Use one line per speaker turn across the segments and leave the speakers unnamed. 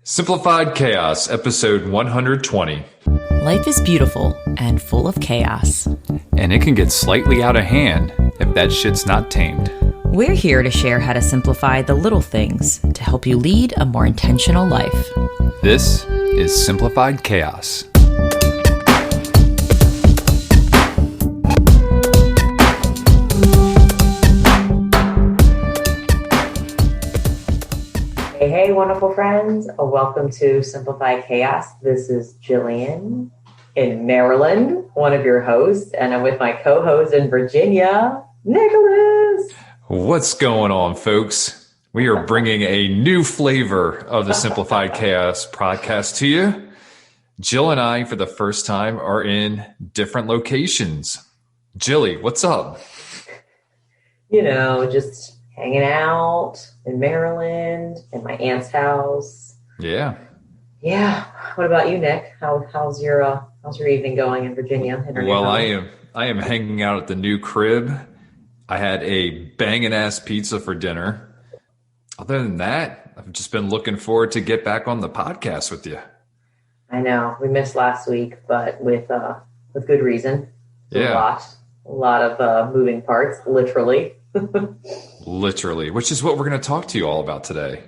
Simplified Chaos, episode 120.
Life is beautiful and full of chaos.
And it can get slightly out of hand if that shit's not tamed.
We're here to share how to simplify the little things to help you lead a more intentional life.
This is Simplified Chaos.
Hey, wonderful friends. Welcome to Simplified Chaos. This is Jillian in Maryland, one of your hosts, and I'm with my co-host in Virginia, Nicholas.
What's going on, folks? We are bringing a new flavor of the Simplified Chaos podcast to you. Jill and I, for the first time, are in different locations. Jilly, what's up?
Just hanging out in Maryland, in my aunt's house.
Yeah.
What about you, Nick? How's your evening going in Virginia?
Well, I am hanging out at the new crib. I had a banging ass pizza for dinner. Other than that, I've just been looking forward to get back on the podcast with you.
I know we missed last week, but with good reason.
Yeah.
A lot of moving parts, literally.
Literally, which is what we're going to talk to you all about today.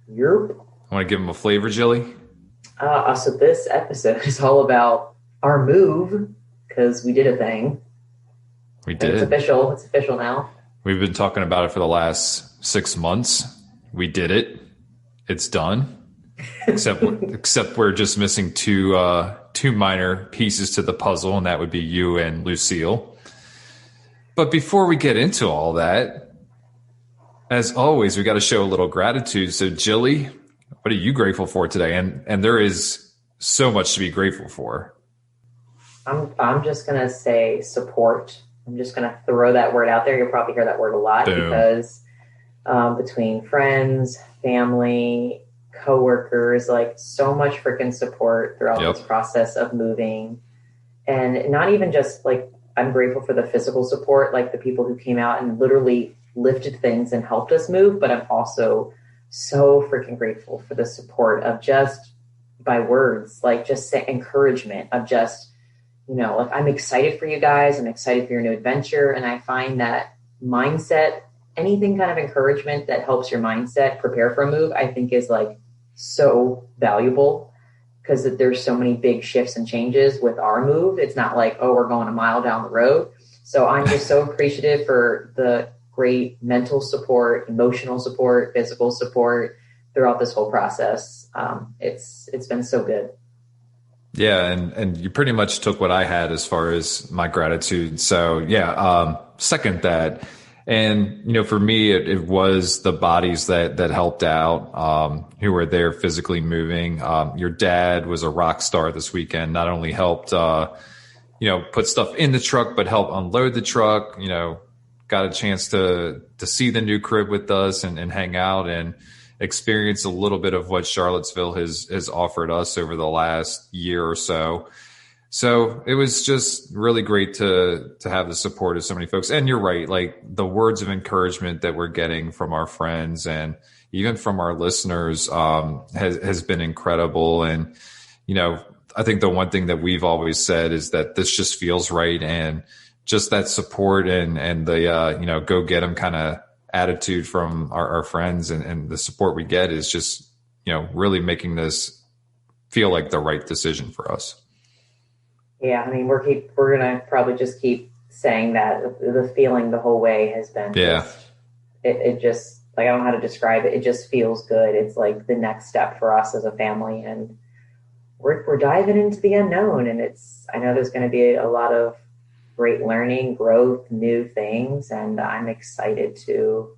Yep.
I want to give them a flavor, Jilly.
So this episode is all about our move because we did a thing.
We did.
It's official. It's official now.
We've been talking about it for the last 6 months. We did it. It's done. Except we're just missing two minor pieces to the puzzle, and that would be you and Lucille. But before we get into all that, as always, we got to show a little gratitude. So, Jilly, what are you grateful for today? And there is so much to be grateful for.
I'm just gonna say support. I'm just gonna throw that word out there. You'll probably hear that word a lot. Boom. Because between friends, family, coworkers, like so much freaking support throughout this process of moving, and not even just like. I'm grateful for the physical support, like the people who came out and literally lifted things and helped us move. But I'm also so freaking grateful for the support of just by words, like just encouragement of just, like I'm excited for you guys. I'm excited for your new adventure. And I find that mindset, anything kind of encouragement that helps your mindset prepare for a move, I think is like so valuable. Because there's so many big shifts and changes with our move. It's not like, oh, we're going a mile down the road. So I'm just so appreciative for the great mental support, emotional support, physical support throughout this whole process. It's been so good.
Yeah, and you pretty much took what I had as far as my gratitude. So second that. And, for me, it was the bodies that helped out, who were there physically moving. Your dad was a rock star this weekend, not only helped, put stuff in the truck, but helped unload the truck, got a chance to see the new crib with us and hang out and experience a little bit of what Charlottesville has offered us over the last year or so. So it was just really great to have the support of so many folks. And you're right, like the words of encouragement that we're getting from our friends and even from our listeners has been incredible. And, I think the one thing that we've always said is that this just feels right. And just that support and the, go get them kind of attitude from our friends and the support we get is just, really making this feel like the right decision for us.
Yeah, I mean, we're gonna probably just keep saying that the feeling the whole way has been.
Yeah.
It just like I don't know how to describe it. It just feels good. It's like the next step for us as a family, and we're diving into the unknown. And I know there's going to be a lot of great learning, growth, new things, and I'm excited to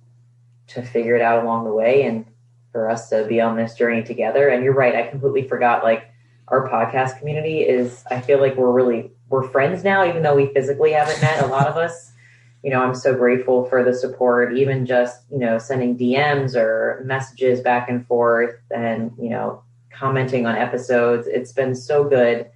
figure it out along the way and for us to be on this journey together. And you're right, I completely forgot like. Our podcast community I feel like we're friends now, even though we physically haven't met, a lot of us. I'm so grateful for the support, even just, sending DMs or messages back and forth and, commenting on episodes. It's been so good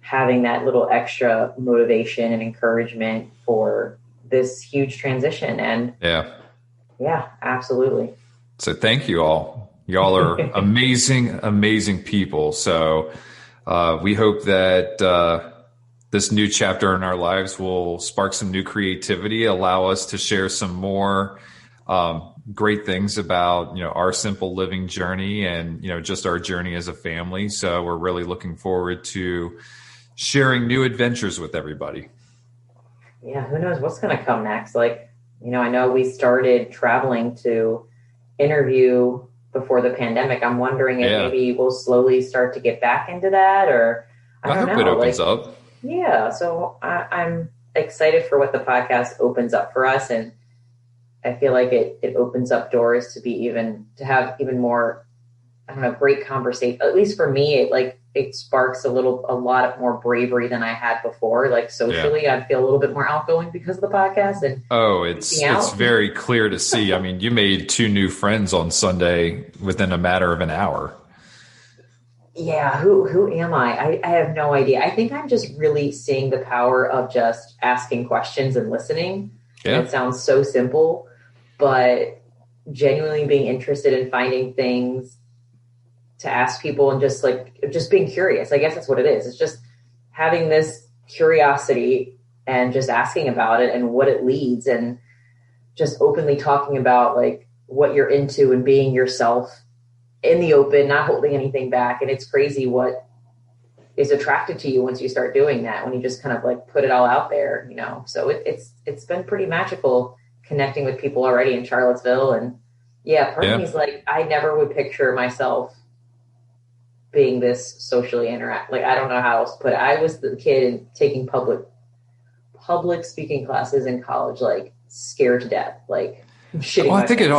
having that little extra motivation and encouragement for this huge transition. And yeah, absolutely.
So thank you all. Y'all are amazing, amazing people. So we hope that this new chapter in our lives will spark some new creativity, allow us to share some more great things about, our simple living journey and, just our journey as a family. So we're really looking forward to sharing new adventures with everybody.
Yeah, who knows what's going to come next? Like, I know we started traveling to interview before the pandemic. I'm wondering if maybe we'll slowly start to get back into that, or I don't know.
It opens up.
Yeah, so I'm excited for what the podcast opens up for us, and I feel like it opens up doors to have even more, I don't know, great conversation. At least for me, it sparks a lot more bravery than I had before. Like socially, I feel a little bit more outgoing because of the podcast. And
it's very clear to see. I mean, you made 2 new friends on Sunday within a matter of an hour.
Yeah, who am I? I have no idea. I think I'm just really seeing the power of just asking questions and listening. Yeah. And it sounds so simple, but genuinely being interested in finding things to ask people and just being curious. I guess that's what it is. It's just having this curiosity and just asking about it and what it leads, and just openly talking about like what you're into and being yourself in the open, not holding anything back. And it's crazy what is attracted to you once you start doing that, when you just kind of like put it all out there, so it's been pretty magical connecting with people already in Charlottesville. And part of me is like, I never would picture myself being this socially interact. Like, I don't know how else to put it. I was the kid taking public speaking classes in college, like scared to death, like shitting.
I think it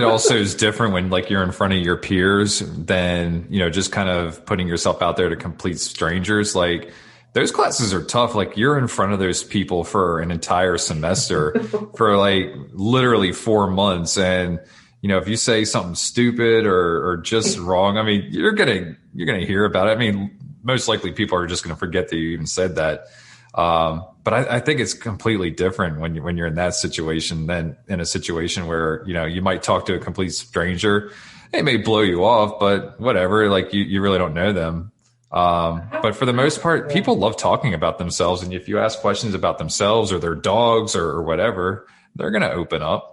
also is different when like you're in front of your peers than, just kind of putting yourself out there to complete strangers. Like those classes are tough. Like you're in front of those people for an entire semester for like literally 4 months. And, if you say something stupid or just wrong, I mean, you're going to hear about it. I mean, most likely people are just going to forget that you even said that. But I think it's completely different when you're in that situation than in a situation where, you might talk to a complete stranger. It may blow you off, but whatever, like you really don't know them. But for the most part, people love talking about themselves. And if you ask questions about themselves or their dogs or whatever, they're going to open up.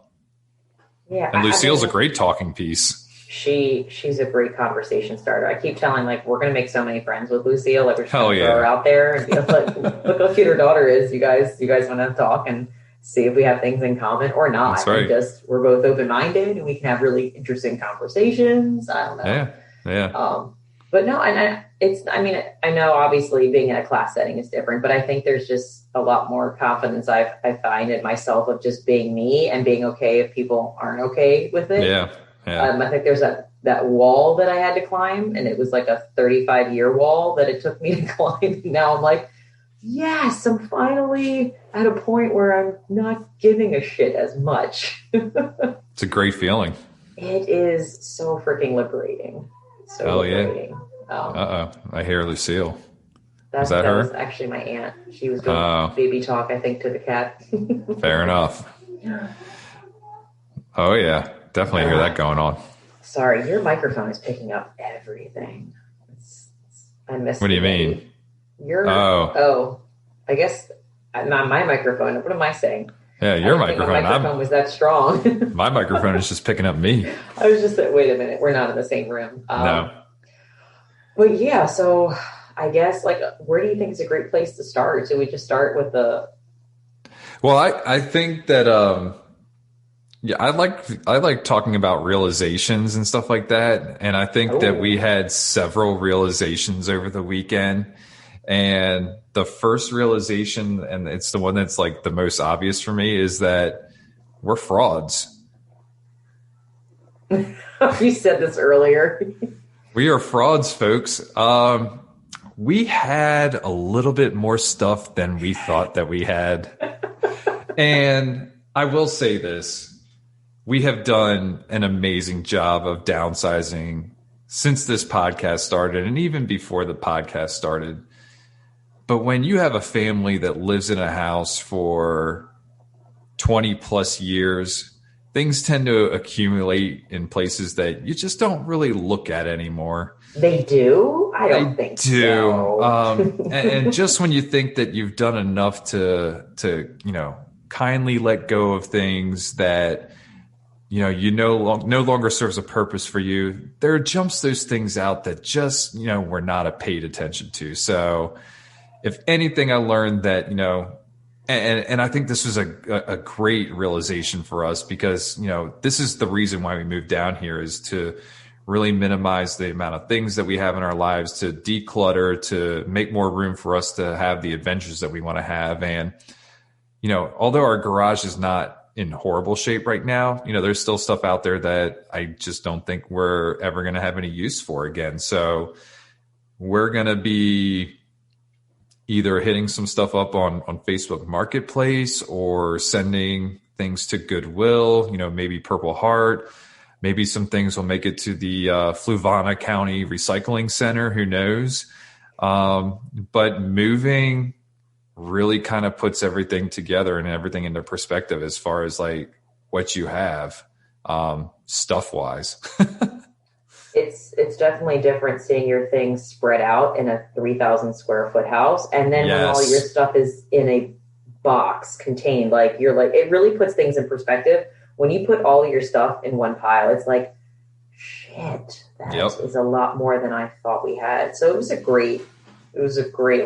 Yeah.
And Lucille's a great talking piece.
She's a great conversation starter. I keep telling, like, we're going to make so many friends with Lucille. Like, we're just going to throw her out there and be like, look how cute her daughter is. You guys want to talk and see if we have things in common or not. That's right. And we're both open-minded and we can have really interesting conversations. I don't know.
Yeah.
But no, and I know obviously being in a class setting is different, but I think there's just a lot more confidence I find in myself of just being me and being okay if people aren't okay with it.
Yeah.
I think there's that wall that I had to climb, and it was like a 35-year wall that it took me to climb. Now I'm like, yes, I'm finally at a point where I'm not giving a shit as much.
It's a great feeling.
It is so freaking liberating. So liberating.
I hear Lucille.
That
her?
Was actually my aunt. She was doing baby talk, I think, to the cat.
Fair enough.
Yeah.
Oh, yeah. Definitely hear that going on.
Sorry, your microphone is picking up everything. I missed.
What do you mean?
I guess not my microphone. What am I saying?
Yeah, your microphone.
My microphone was that strong.
My microphone is just picking up me.
I was just like, wait a minute, we're not in the same room.
No.
But yeah, so I guess, like, where do you think is a great place to start? Should we just start with the?
Well, I think that I like talking about realizations and stuff like that, and I think that we had several realizations over the weekend. And the first realization, and it's the one that's like the most obvious for me, is that we're frauds.
You said this earlier.
We are frauds, folks. We had a little bit more stuff than we thought that we had. And I will say this. We have done an amazing job of downsizing since this podcast started and even before the podcast started. But when you have a family that lives in a house for 20 plus years things tend to accumulate in places that you just don't really look at anymore.
They do? I don't
They
think
do.
so.
And just when you think that you've done enough to, kindly let go of things that, no longer serves a purpose for you, there jumps those things out that just, were not paid attention to. So if anything, I learned that, and I think this was a great realization for us because, this is the reason why we moved down here, is to really minimize the amount of things that we have in our lives, to declutter, to make more room for us to have the adventures that we want to have. And, although our garage is not in horrible shape right now, there's still stuff out there that I just don't think we're ever going to have any use for again. So we're going to be either hitting some stuff up on Facebook Marketplace or sending things to Goodwill, maybe Purple Heart. Maybe some things will make it to the Fluvanna County Recycling Center. Who knows? But moving really kind of puts everything together and everything into perspective as far as like what you have stuff wise.
It's definitely different seeing your things spread out in a 3,000 square foot house. And then when all your stuff is in a box contained, like it really puts things in perspective. When you put all of your stuff in one pile, it's like, shit, that is a lot more than I thought we had. So it was a great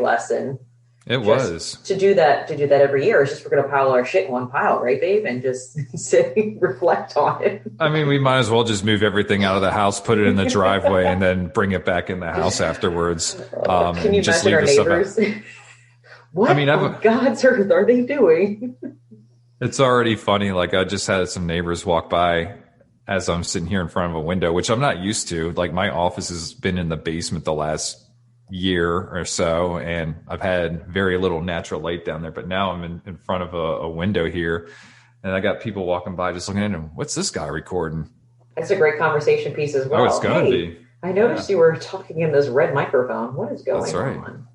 lesson.
It was
to do that every year. It's just, we're going to pile our shit in one pile, right, babe? And just sit and reflect on it.
I mean, we might as well just move everything out of the house, put it in the driveway, and then bring it back in the house afterwards.
Can you imagine our neighbors? What on God's earth are they doing?
It's already funny. Like, I just had some neighbors walk by as I'm sitting here in front of a window, which I'm not used to. Like, my office has been in the basement the last year or so, and I've had very little natural light down there. But now I'm in front of a window here, and I got people walking by just looking at him. What's this guy recording?
It's a great conversation piece as well.
Oh, it's going to be.
I noticed you were talking in this red microphone. What is going on?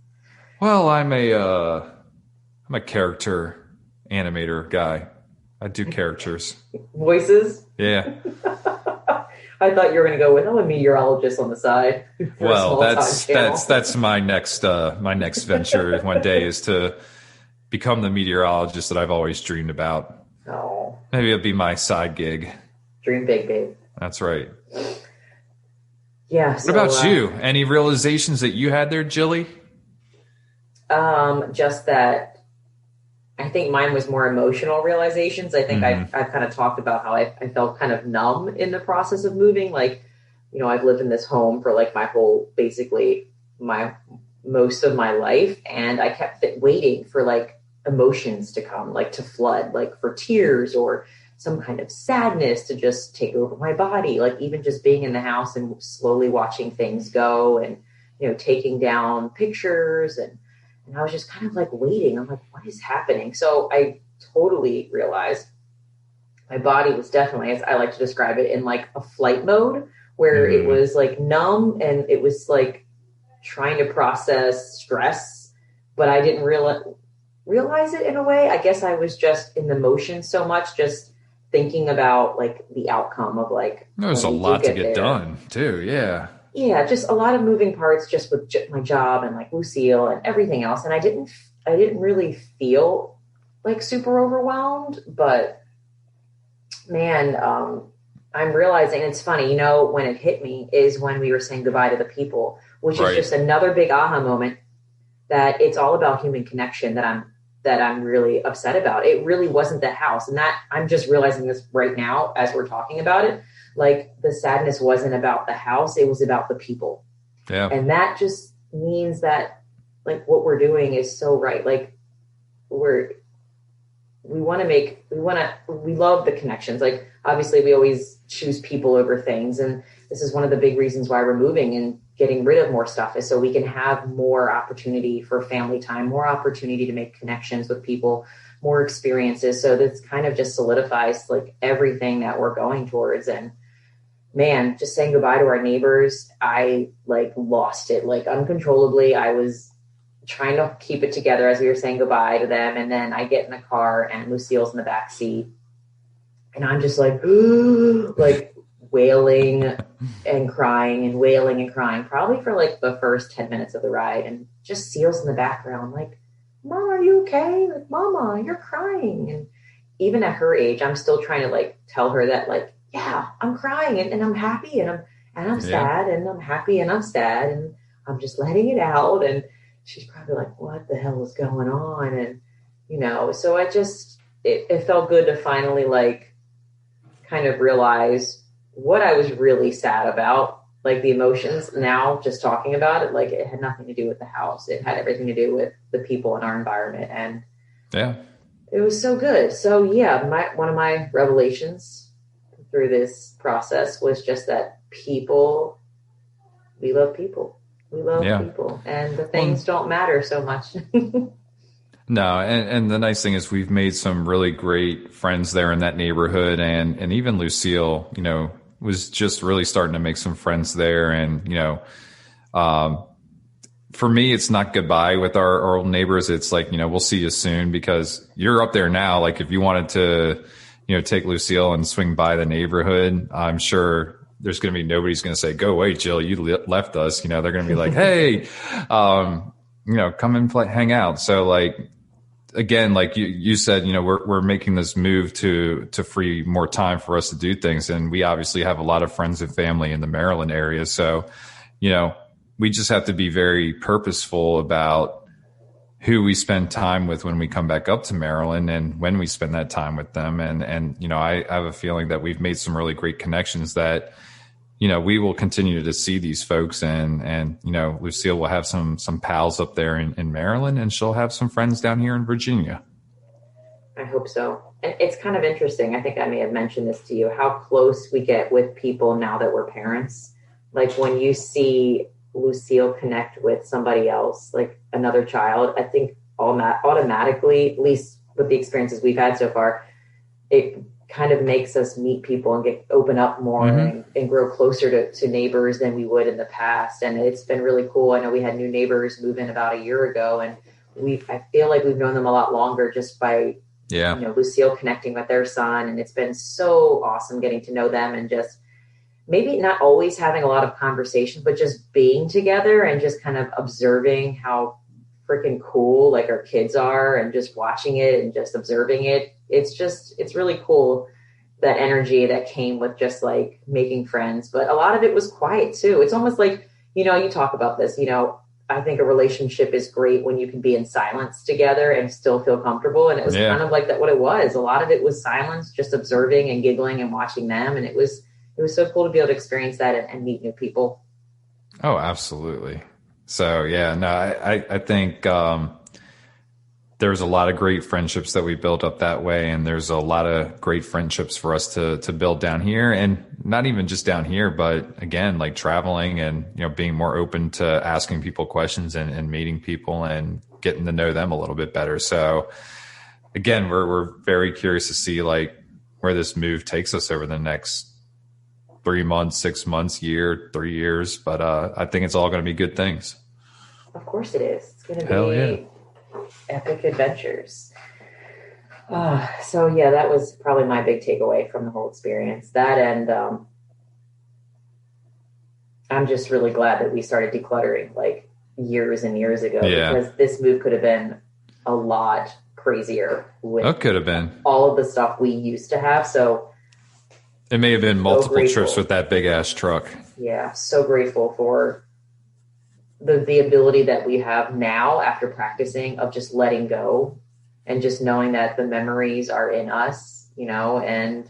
Well, I'm a character animator guy. I do characters.
Voices?
Yeah.
I thought you were going to go with, a meteorologist on the side.
Well, that's my next venture one day, is to become the meteorologist that I've always dreamed about.
Oh.
Maybe it'll be my side gig.
Dream big, babe.
That's right.
Yeah.
What about you? Any realizations that you had there, Jilly?
Just that I think mine was more emotional realizations. I think I've kind of talked about how I felt kind of numb in the process of moving. Like, I've lived in this home for like most of my life. And I kept waiting for like emotions to come, like to flood, like for tears or some kind of sadness to just take over my body. Like even just being in the house and slowly watching things go and, taking down pictures and I was just kind of like waiting. I'm like, what is happening? So I totally realized my body was definitely, as I like to describe it, in like a flight mode where it was like numb and it was like trying to process stress, but I didn't realize it in a way. I guess I was just in the motion so much, just thinking about like the outcome of like.
There's a lot to get done too. Yeah.
Yeah, just a lot of moving parts just with my job and like Lucille and everything else. And I didn't really feel like super overwhelmed, but man, I'm realizing it's funny, when it hit me is when we were saying goodbye to the people, which is just another big aha moment that it's all about human connection that I'm really upset about. It really wasn't the house. And that I'm just realizing this right now as we're talking about it. Like the sadness wasn't about the house. It was about the people.
Yeah.
And that just means that like what we're doing is so right. Like we love the connections. Like obviously we always choose people over things. And this is one of the big reasons why we're moving and getting rid of more stuff is so we can have more opportunity for family time, more opportunity to make connections with people, more experiences. So this kind of just solidifies like everything that we're going towards. And man, just saying goodbye to our neighbors, I like lost it like uncontrollably. I was trying to keep it together as we were saying goodbye to them. And then I get in the car and Lucille's in the back seat And I'm just like, ooh, like wailing and crying and wailing and crying, probably for like the first 10 minutes of the ride. And just Seal's in the background, like, Mom, are you okay? Like, Mama, you're crying. And even at her age, I'm still trying to like tell her that, like, yeah, I'm crying and I'm happy and I'm sad and I'm happy and I'm sad and I'm just letting it out. And she's probably like, what the hell is going on? And, so it felt good to finally like kind of realize what I was really sad about, like the emotions now, just talking about it, like it had nothing to do with the house. It had everything to do with the people in our environment. And it was so good. So yeah, one of my revelations through this process was just that we love people. We love people, and the things don't matter so much.
No, and the nice thing is we've made some really great friends there in that neighborhood, and even Lucille, was just really starting to make some friends there. And, for me, it's not goodbye with our old neighbors. It's like, we'll see you soon, because you're up there now. Like if you wanted to, take Lucille and swing by the neighborhood, I'm sure there's going to be nobody's going to say, go away, Jill, you left us. They're going to be like, hey, come and hang out. So like, again, like you said, we're making this move to free more time for us to do things. And we obviously have a lot of friends and family in the Maryland area. So, we just have to be very purposeful about who we spend time with when we come back up to Maryland and when we spend that time with them. And I have a feeling that we've made some really great connections that, we will continue to see these folks, and Lucille will have some pals up there in Maryland, and she'll have some friends down here in Virginia.
I hope so. And it's kind of interesting. I think I may have mentioned this to you, how close we get with people now that we're parents. Like when you see Lucille connect with somebody else, like another child, I think automatically, at least with the experiences we've had so far, it kind of makes us meet people and open up more and grow closer to neighbors than we would in the past. And it's been really cool. I know we had new neighbors move in about a year ago, and I feel like we've known them a lot longer just by, Lucille connecting with their son. And it's been so awesome getting to know them, and just maybe not always having a lot of conversation, but just being together and just kind of observing how freaking cool like our kids are, and just watching it and just observing it. It's really cool, that energy that came with just like making friends. But a lot of it was quiet too. It's almost like, you talk about this, I think a relationship is great when you can be in silence together and still feel comfortable. And it was kind of like that, what it was. A lot of it was silence, just observing and giggling and watching them. And it was so cool to be able to experience that and meet new people.
Oh, absolutely. So yeah, no, I think, there's a lot of great friendships that we built up that way. And there's a lot of great friendships for us to build down here, and not even just down here, but again, like traveling and, being more open to asking people questions and meeting people and getting to know them a little bit better. So again, we're very curious to see like where this move takes us over the next 3 months, 6 months, year, 3 years. But I think it's all going to be good things.
Of course it is. It's going to be epic adventures. So yeah, that was probably my big takeaway from the whole experience. That, and I'm just really glad that we started decluttering like years and years ago, because this move could have been a lot crazier with
could have been
all of the stuff we used to have. So
it may have been multiple trips with that big ass truck.
Yeah, so grateful for the ability that we have now after practicing, of just letting go and just knowing that the memories are in us, and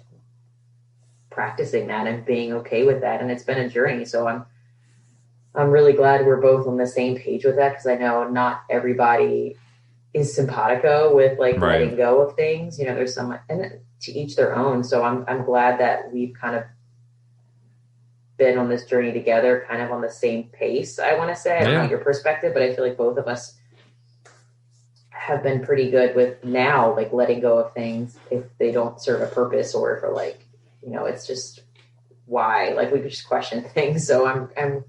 practicing that and being okay with that. And it's been a journey. So I'm really glad we're both on the same page with that, because I know not everybody is simpatico with like letting go of things. There's some, and to each their own. So I'm glad that we've kind of been on this journey together, kind of on the same pace, I want to say. I don't know your perspective, but I feel like both of us have been pretty good with now, like letting go of things if they don't serve a purpose, or if like, it's just why, like we could just question things. So I'm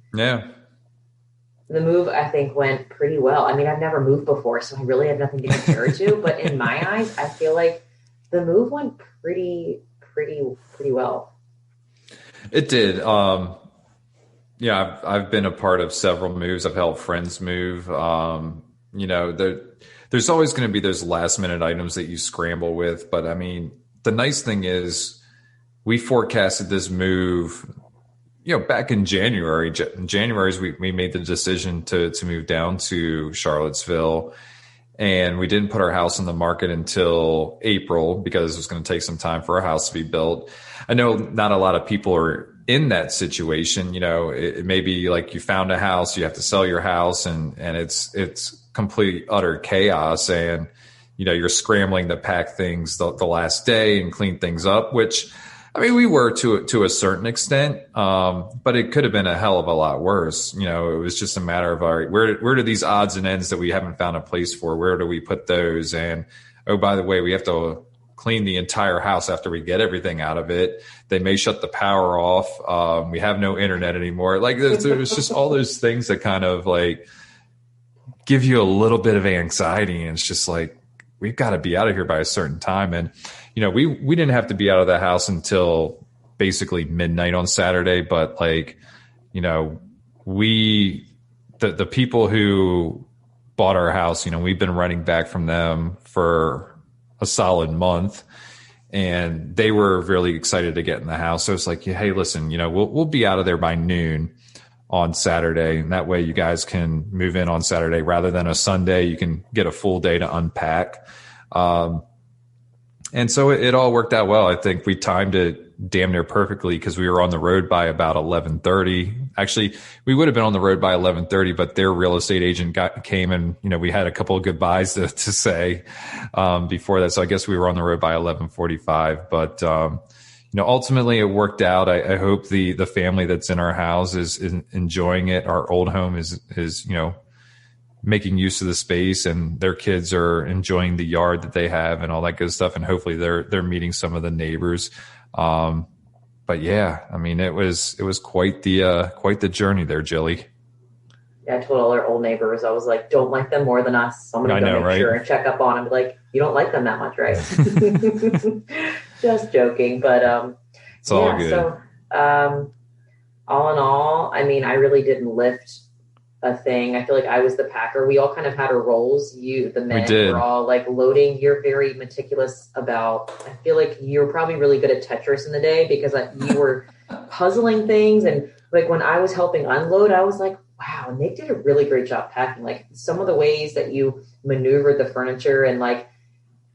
the move, I think, went pretty well. I mean, I've never moved before, so I really have nothing to compare it to, but in my eyes, I feel like the move went pretty pretty well.
It did. Yeah, I've been a part of several moves. I've helped friends move. There's always going to be those last minute items that you scramble with. But I mean, the nice thing is we forecasted this move, back in January. In January, we made the decision to move down to Charlottesville. And we didn't put our house on the market until April because it was going to take some time for our house to be built. I know not a lot of people are in that situation. It may be like you found a house, you have to sell your house, and it's complete utter chaos. And, you're scrambling to pack things the last day and clean things up, which, I mean, we were to a certain extent, but it could have been a hell of a lot worse. It was just a matter of, all right, where do these odds and ends that we haven't found a place for, where do we put those? And, oh, by the way, we have to clean the entire house after we get everything out of it. They may shut the power off. We have no internet anymore. Like there's just all those things that kind of like give you a little bit of anxiety. And it's just like, we've got to be out of here by a certain time. And, we didn't have to be out of the house until basically midnight on Saturday. But like, the people who bought our house, we've been running back from them for a solid month, and they were really excited to get in the house. So it's like, hey, listen, we'll be out of there by noon on Saturday. And that way you guys can move in on Saturday rather than a Sunday. You can get a full day to unpack. And so it all worked out well. I think we timed it damn near perfectly because we were on the road by about 11:30. Actually, we would have been on the road by 11:30, but their real estate agent came and, we had a couple of goodbyes to say before that. So I guess we were on the road by 11:45. But, ultimately it worked out. I hope the family that's in our house is enjoying it. Our old home is making use of the space, and their kids are enjoying the yard that they have and all that good stuff. And hopefully they're meeting some of the neighbors. But yeah, I mean, it was quite the journey there, Jilly.
Yeah, I told all our old neighbors, I was like, don't like them more than us. So I'm going to go make sure and check up on them. Like, you don't like them that much, right? Just joking. But,
it's all good.
So, all in all, I mean, I really didn't lift a thing. I feel like I was the packer. We all kind of had our roles. You, the men, were all like loading. You're very meticulous about, I feel like you're probably really good at Tetris in the day because you were puzzling things. And like when I was helping unload, I was like, wow, Nick did a really great job packing. Like some of the ways that you maneuvered the furniture and like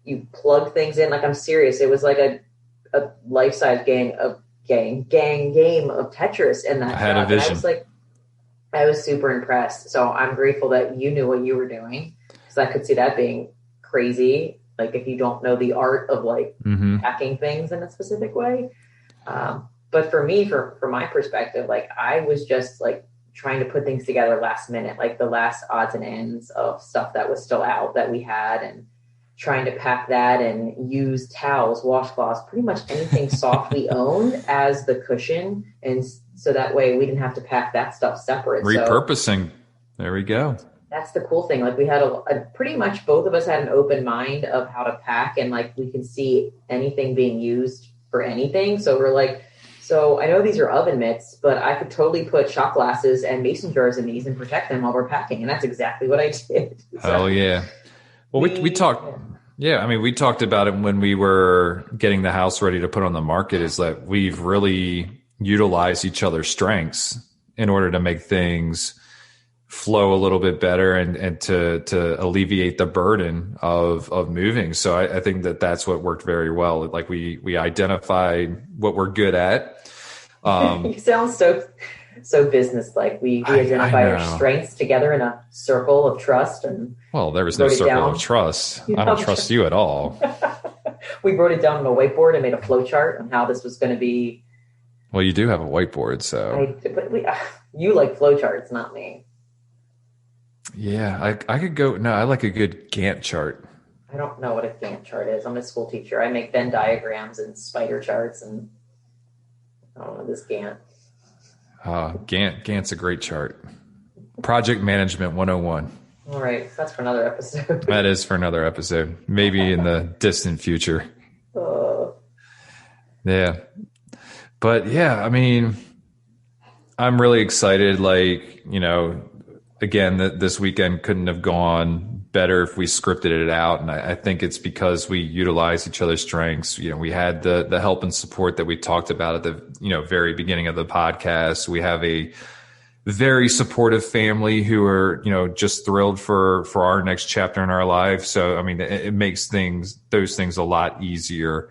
you plugged things in, like I'm serious. It was like a life-size game of Tetris in that.
I had a vision.
I was super impressed. So I'm grateful that you knew what you were doing because I could see that being crazy. Like if you don't know the art of like packing things in a specific way. But for me, from my perspective, like I was just like trying to put things together last minute, like the last odds and ends of stuff that was still out that we had and trying to pack that and use towels, washcloths, pretty much anything soft we owned as the cushion. And so that way we didn't have to pack that stuff separate.
Repurposing.
So
there we go.
That's the cool thing. Like we had a pretty much both of us had an open mind of how to pack and like we can see anything being used for anything. So we're like, so I know these are oven mitts, but I could totally put shot glasses and mason jars in these and protect them while we're packing. And that's exactly what I did.
Hell yeah. Well, we talked. Yeah. I mean, we talked about it when we were getting the house ready to put on the market is that we've really utilized each other's strengths in order to make things flow a little bit better and to alleviate the burden of moving. So I think that's what worked very well. Like we identified what we're good at.
You sound so business-like. We identify our strengths together in a circle of trust. And
well, there was no circle of trust. I don't trust you at all.
We wrote it down on a whiteboard and made a flow chart on how this was going to be.
Well, you do have a whiteboard, so.
You like flow charts, not me.
Yeah, I could go. No, I like a good Gantt chart.
I don't know what a Gantt chart is. I'm a school teacher. I make Venn diagrams and spider charts, and I don't know this Gantt.
Gantt's a great chart. Project Management 101.
All right, that's for another episode.
That is for another episode, maybe in the distant future. Yeah. But yeah, I mean, I'm really excited. Like, again, this weekend couldn't have gone better if we scripted it out. And I think it's because we utilize each other's strengths. We had the help and support that we talked about at the, very beginning of the podcast. We have a very supportive family who are, just thrilled for our next chapter in our life. So, I mean, it makes those things a lot easier.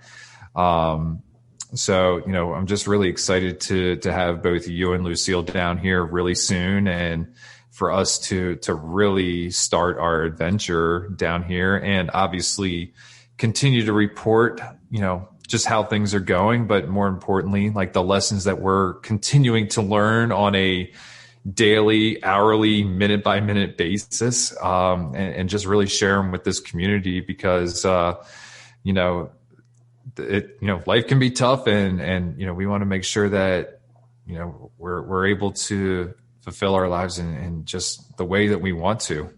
So, I'm just really excited to have both you and Lucille down here really soon, and for us to really start our adventure down here, and obviously continue to report, just how things are going, but more importantly, like the lessons that we're continuing to learn on a daily, hourly, minute by minute basis, and just really share them with this community because, life can be tough, and we want to make sure that we're able to fulfill our lives in just the way that we want to,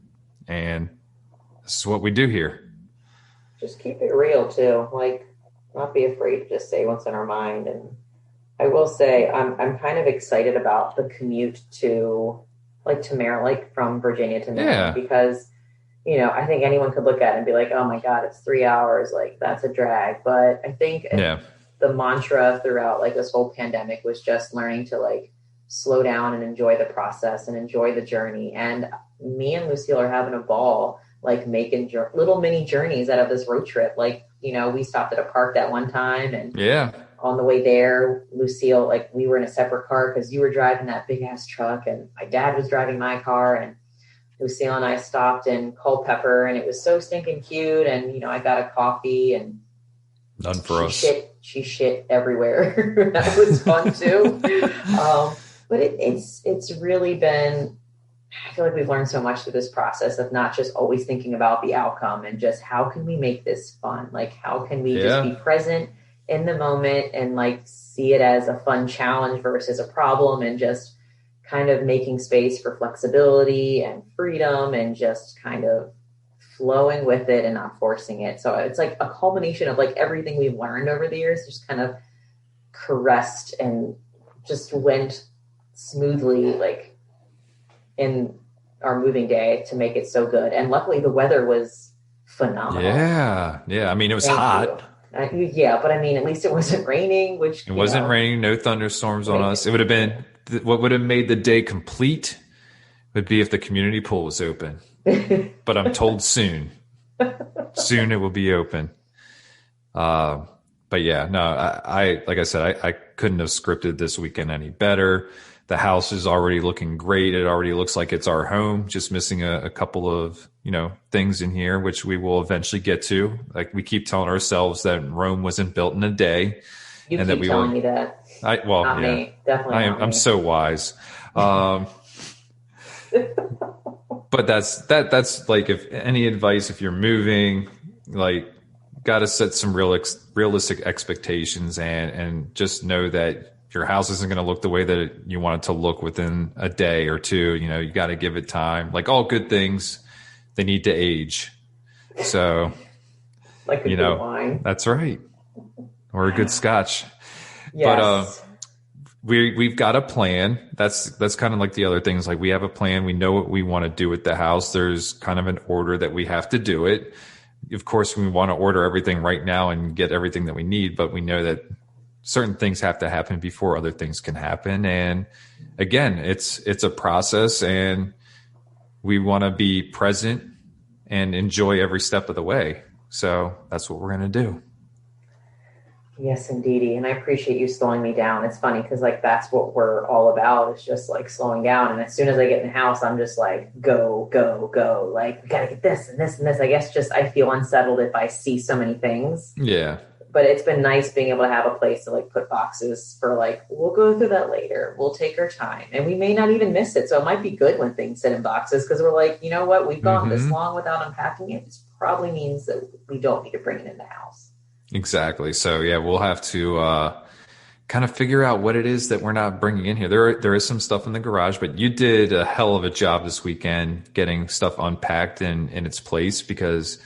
and this is what we do here.
Just keep it real too, like not be afraid to just say what's in our mind. And I will say I'm kind of excited about the commute to Maryland, like from Virginia to Maryland, because I think anyone could look at it and be like, oh my God, it's 3 hours. Like that's a drag. But I think the mantra throughout like this whole pandemic was just learning to like slow down and enjoy the process and enjoy the journey. And me and Lucille are having a ball, like making little mini journeys out of this road trip. Like, we stopped at a park that one time, and on the way there, Lucille, like we were in a separate car because you were driving that big ass truck and my dad was driving my car, and Lucille and I stopped in Culpeper, and it was so stinking cute. And, I got a coffee, and
none for us.
She shit everywhere. That was fun too. But it's really been, I feel like we've learned so much through this process of not just always thinking about the outcome and just how can we make this fun? Like, how can we just be present in the moment and like see it as a fun challenge versus a problem, and just kind of making space for flexibility and freedom and just kind of flowing with it and not forcing it. So it's like a culmination of like everything we've learned over the years just kind of caressed and just went smoothly like in our moving day to make it so good. And luckily the weather was phenomenal.
Yeah. I mean, it was hot.
But I mean, at least it wasn't raining, which
it wasn't raining, no thunderstorms on us. It would have been what would have made the day complete would be if the community pool was open. But I'm told soon it will be open. But yeah, no, I like I said, I couldn't have scripted this weekend any better. The house is already looking great. It already looks like it's our home, just missing a couple of, things in here, which we will eventually get to. Like we keep telling ourselves that Rome wasn't built in a day.
You and keep that telling me that. Not me. Definitely
I'm so wise. But that's like, if any advice, if you're moving, like got to set some realistic expectations and just know that your house isn't going to look the way that you want it to look within a day or two. You got to give it time. Like all good things, they need to age. So,
like a good wine.
That's right. Or a good scotch.
Yes.
But we've got a plan. That's kind of like the other things. Like we have a plan. We know what we want to do with the house. There's kind of an order that we have to do it. Of course, we want to order everything right now and get everything that we need, but we know that certain things have to happen before other things can happen. And again, it's a process, and we want to be present and enjoy every step of the way. So that's what we're going to do.
Yes, indeedy. And I appreciate you slowing me down. It's funny because like that's what we're all about. It's just like slowing down. And as soon as I get in the house, I'm just like, go, go, go. Like, we got to get this and this and this. I guess just I feel unsettled if I see so many things.
Yeah.
But it's been nice being able to have a place to like put boxes for like, we'll go through that later. We'll take our time. And we may not even miss it. So it might be good when things sit in boxes because we're like, you know what? We've gone this long without unpacking it. This probably means that we don't need to bring it in the house.
Exactly. So yeah, we'll have to kind of figure out what it is that we're not bringing in here. There is some stuff in the garage, but you did a hell of a job this weekend getting stuff unpacked in its place, because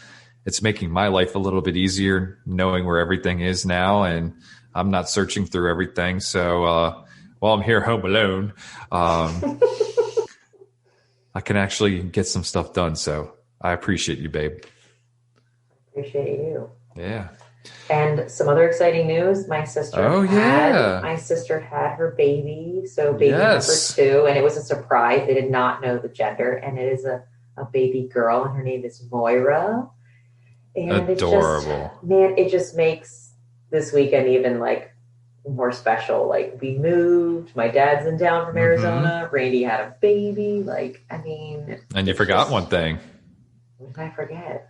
it's making my life a little bit easier knowing where everything is now. And I'm not searching through everything. So while I'm here home alone, I can actually get some stuff done. So I appreciate you, babe.
Appreciate you.
Yeah.
And some other exciting news. My sister had her baby. So baby number 2, and it was a surprise. They did not know the gender, and it is a baby girl, and her name is Moira. And
adorable.
It just makes this weekend even like more special. Like, we moved, my dad's in town from Arizona, Randy had a baby. Like, I mean,
and you forgot one thing.
What did I forget?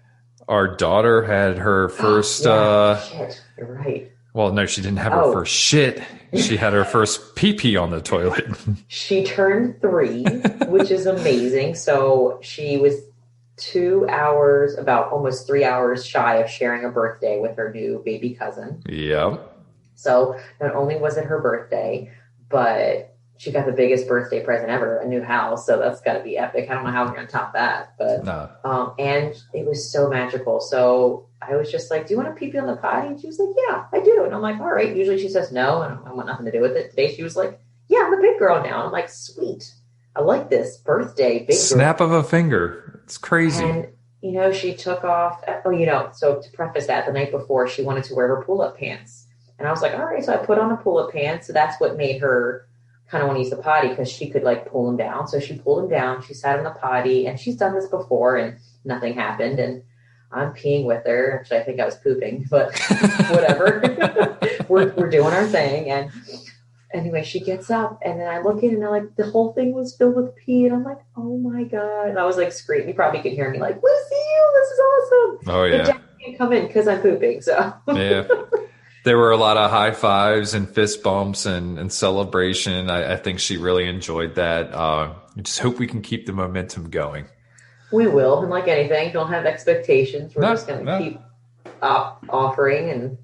Our daughter had her first
shit, you're right.
Well, no, she didn't have her first shit. She had her first pee-pee on the toilet.
She turned 3, which is amazing. So she was 2 hours, about almost 3 hours shy of sharing a birthday with her new baby cousin.
Yep.
So not only was it her birthday, but she got the biggest birthday present ever, a new house. So that's got to be epic. I don't know how we're going to top that, but and it was so magical. So I was just like, "Do you want to pee on the potty?" And she was like, "Yeah, I do." And I'm like, "All right." Usually she says no, and I want nothing to do with it. Today she was like, "Yeah, I'm a big girl now." I'm like, "Sweet, I like this birthday big
snap
girl.
of a finger." It's crazy.
And she took off. So to preface that, the night before she wanted to wear her pull-up pants, and I was like, "All right." So I put on the pull-up pants. So that's what made her kind of want to use the potty, because she could like pull them down. So she pulled them down. She sat in the potty, and she's done this before, and nothing happened. And I'm peeing with her. Actually, I think I was pooping, but whatever. we're doing our thing. And anyway, she gets up, and then I look in, and I'm like, the whole thing was filled with pee. And I'm like, oh my God. And I was like screaming. You probably could hear me like, Lucille, this is awesome.
Oh, yeah.
But Jack can't come in because I'm pooping. So
yeah. There were a lot of high fives and fist bumps and celebration. I think she really enjoyed that. I just hope we can keep the momentum going.
We will. And like anything, don't have expectations. We're just going to keep offering and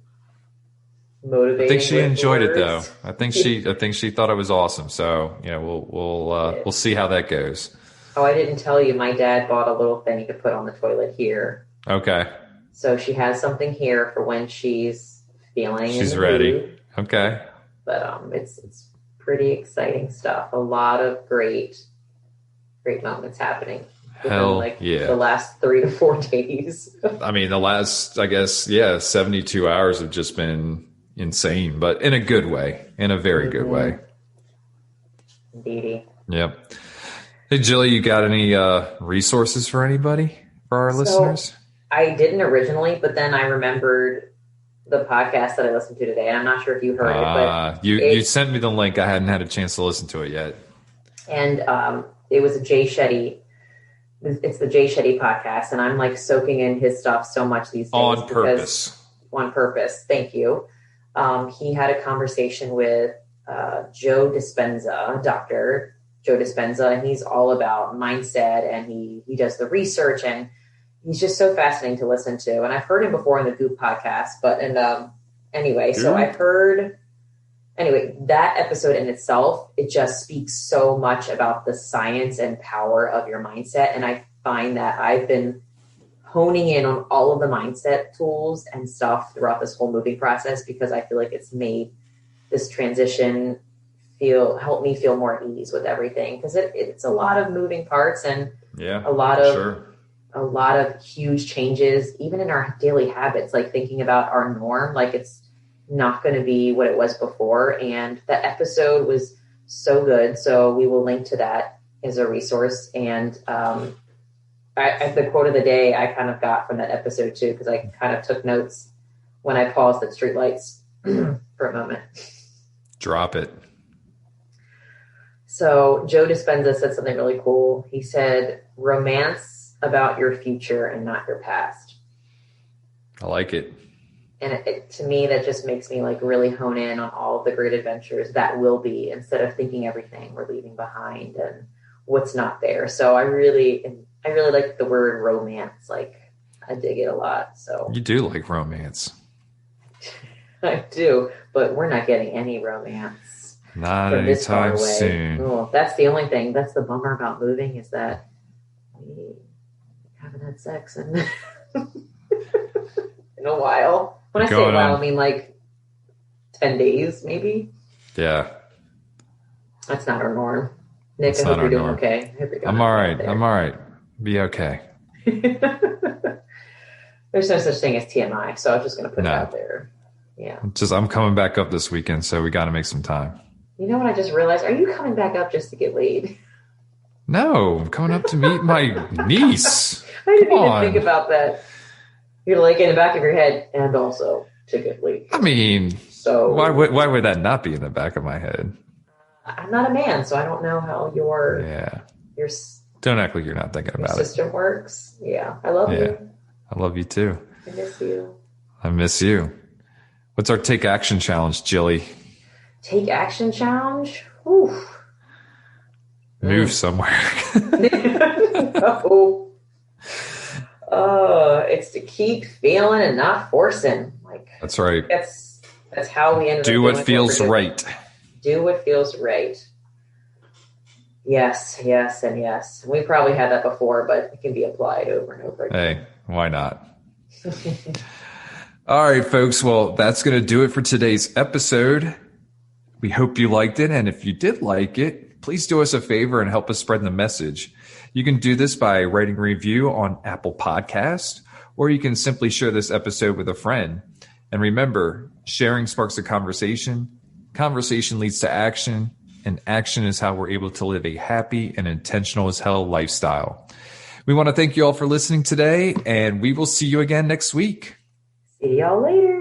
motivating.
I think she enjoyed it, though. I think she thought it was awesome. So, we'll see how that goes.
Oh, I didn't tell you. My dad bought a little thing to put on the toilet here.
Okay.
So she has something here for when she's feeling.
She's ready. Mood. Okay.
But it's pretty exciting stuff. A lot of great moments happening.
Hell
The last 3 to 4 days.
I mean, the last, I guess, 72 hours have just been insane, but in a good way, in a very good way.
Indeedy.
Yep. Hey, Jilly, you got any resources for anybody, for our listeners?
I didn't originally, but then I remembered the podcast that I listened to today, and I'm not sure if you heard it, but
you sent me the link. I hadn't had a chance to listen to it yet. And
it was a Jay Shetty. It's the Jay Shetty podcast, and I'm like soaking in his stuff so much these days.
On purpose.
Thank you. He had a conversation with Joe Dispenza, Dr. Joe Dispenza, and he's all about mindset, and he does the research, and he's just so fascinating to listen to. And I've heard him before in the Goop podcast, that episode in itself, it just speaks so much about the science and power of your mindset. And I find that I've been honing in on all of the mindset tools and stuff throughout this whole moving process, because I feel like it's made this transition help me feel more at ease with everything. Because it's a lot of moving parts and a lot of huge changes, even in our daily habits, like thinking about our norm, like it's not going to be what it was before. And that episode was so good. So we will link to that as a resource. And the quote of the day I kind of got from that episode too, because I kind of took notes when I paused at streetlights for a moment.
Drop it.
So Joe Dispenza said something really cool. He said, romance about your future and not your past.
I like it.
And to me, that just makes me like really hone in on all of the great adventures that will be, instead of thinking everything we're leaving behind and what's not there. So I really like the word romance. Like, I dig it a lot. So
you do like romance.
I do, but we're not getting any romance.
Not anytime soon.
Oh, that's the only thing. That's the bummer about moving, is that we haven't had sex in a while. When I say a while, I mean like 10 days, maybe.
Yeah.
That's not our norm. Nick,
That's
I hope
not
you're
our
doing
norm.
okay. I hope you're doing
I'm all
okay
right.
there.
I'm all right. Be okay.
There's no such thing as TMI, so I'm just going to put it
No.
out there. Yeah.
I'm coming back up this weekend, so we got to make some time.
You know what I just realized? Are you coming back up just to get laid?
No, I'm coming up to meet my niece.
I didn't
Come
even
on.
think about that. You're like in the back of your head, and also to get laid.
I mean,
So
why would that not be in the back of my head?
I'm not a man, so I don't know how your
Don't act like you're not thinking about
system works. Yeah, I love you.
I love you too.
I miss you.
I miss you. What's our take action challenge, Jilly?
Take action challenge? Oof.
Move somewhere.
No. It's to keep feeling and not forcing. Like
That's right.
That's how we end up.
Do what feels right.
Do what feels right. Yes, yes, and yes. We probably had that before, but it can be applied over and over again.
Hey, why not? All right, folks. Well, that's going to do it for today's episode. We hope you liked it. And if you did like it, please do us a favor and help us spread the message. You can do this by writing a review on Apple Podcast, or you can simply share this episode with a friend. And remember, sharing sparks a conversation. Conversation leads to action, and action is how we're able to live a happy and intentional as hell lifestyle. We want to thank you all for listening today, and we will see you again next week.
See y'all later.